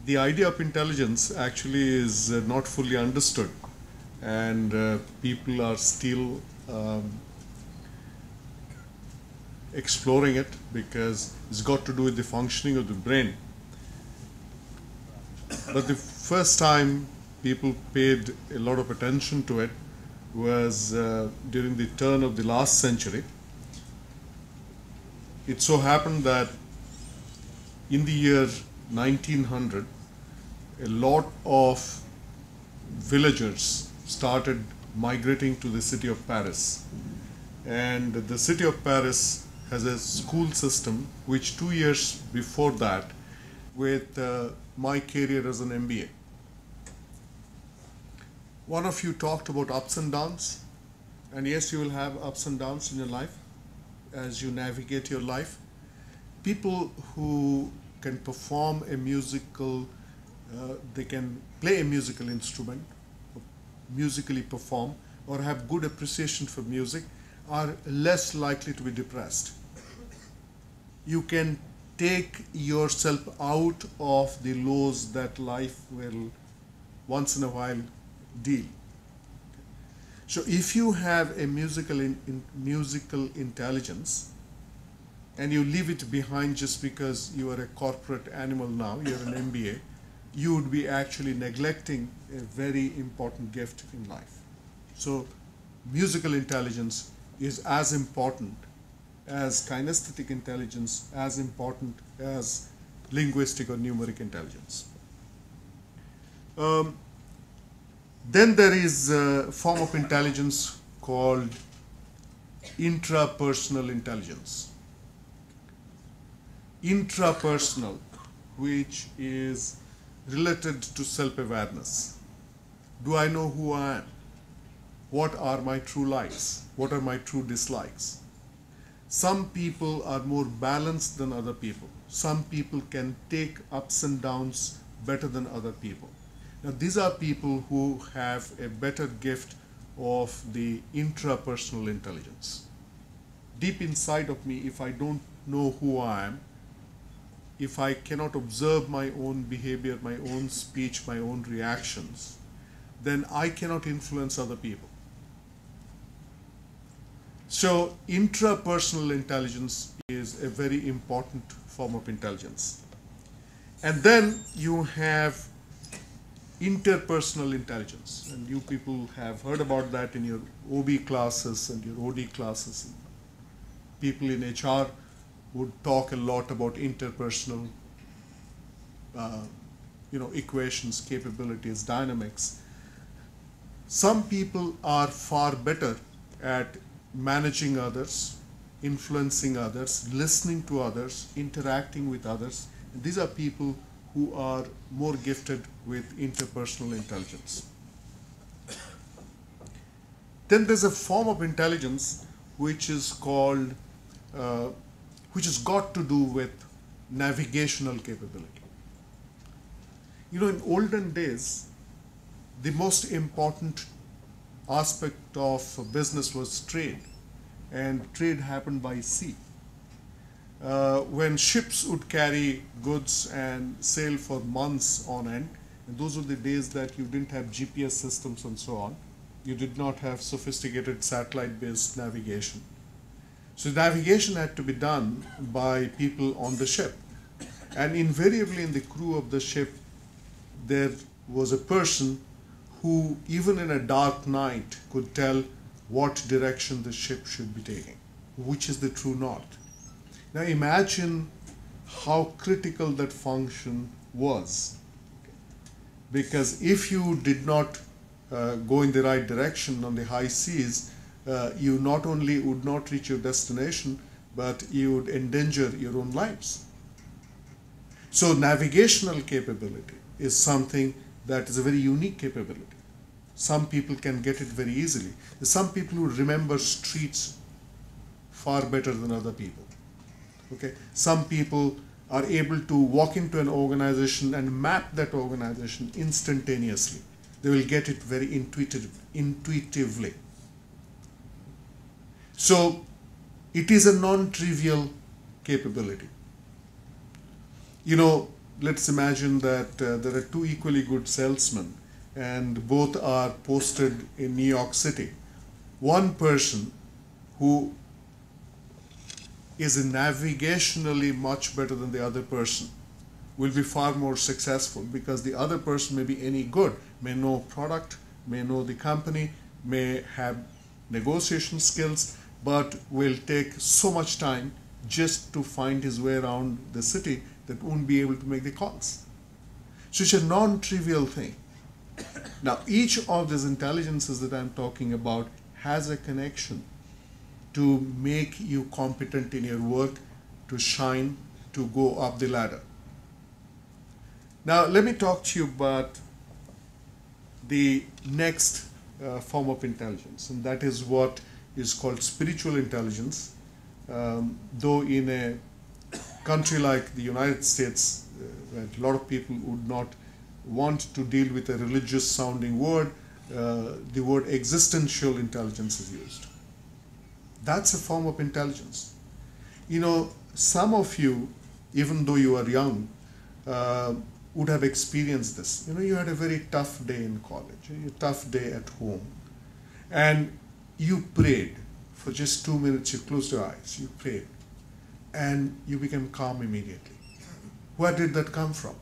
the idea of intelligence actually is not fully understood, and people are still exploring it because it's got to do with the functioning of the brain. But the first time people paid a lot of attention to it was during the turn of the last century. It so happened that in the year 1900, a lot of villagers started migrating to the city of Paris. And the city of Paris has a school system which 2 years before that, with my career as an MBA. One of you talked about ups and downs, and yes, you will have ups and downs in your life as you navigate your life. People who can perform a musical, they can play a musical instrument, musically perform, or have good appreciation for music, are less likely to be depressed. You can take yourself out of the lows that life will once in a while deal. So if you have a musical intelligence and you leave it behind just because you are a corporate animal now, you're an MBA, you would be actually neglecting a very important gift in life. So musical intelligence is as important as kinesthetic intelligence, as important as linguistic or numeric intelligence. Then there is a form of intelligence called intrapersonal intelligence. Intrapersonal, which is related to self-awareness. Do I know who I am? What are my true likes? What are my true dislikes? Some people are more balanced than other people. Some people can take ups and downs better than other people. Now, these are people who have a better gift of the intrapersonal intelligence. Deep inside of me, if I don't know who I am, if I cannot observe my own behavior, my own speech, my own reactions, then I cannot influence other people. So intrapersonal intelligence is a very important form of intelligence. And then you have interpersonal intelligence, and you people have heard about that in your OB classes and your OD classes. People in HR would talk a lot about interpersonal equations, capabilities, dynamics. Some people are far better at managing others, influencing others, listening to others, interacting with others. And these are people who are more gifted with interpersonal intelligence. Then there's a form of intelligence which is called, which has got to do with navigational capability. In olden days, the most important aspect of business was trade, and trade happened by sea. When ships would carry goods and sail for months on end, and those were the days that you didn't have GPS systems and so on. You did not have sophisticated satellite-based navigation. So navigation had to be done by people on the ship. And invariably in the crew of the ship, there was a person who, even in a dark night, could tell what direction the ship should be taking, which is the true north. Now imagine how critical that function was. Because if you did not go in the right direction on the high seas, you not only would not reach your destination, but you would endanger your own lives. So navigational capability is something that is a very unique capability. Some people can get it very easily. Some people who remember streets far better than other people. Okay? Some people are able to walk into an organization and map that organization instantaneously. They will get it very intuitively. So it is a non-trivial capability. let's imagine that there are two equally good salesmen and both are posted in New York City. One person who is navigationally much better than the other person will be far more successful because the other person may be any good, may know product, may know the company, may have negotiation skills, but will take so much time just to find his way around the city that won't be able to make the calls. So it's a non-trivial thing. Now, each of these intelligences that I'm talking about has a connection to make you competent in your work, to shine, to go up the ladder. Now, let me talk to you about the next form of intelligence, and that is what is called spiritual intelligence. Though in a country like the United States, where a lot of people would not want to deal with a religious sounding word, the word existential intelligence is used. That's a form of intelligence. You know, some of you, even though you are young, would have experienced this. You know, you had a very tough day in college, a tough day at home, and you prayed for just 2 minutes. You closed your eyes, you prayed, and you became calm immediately. Where did that come from?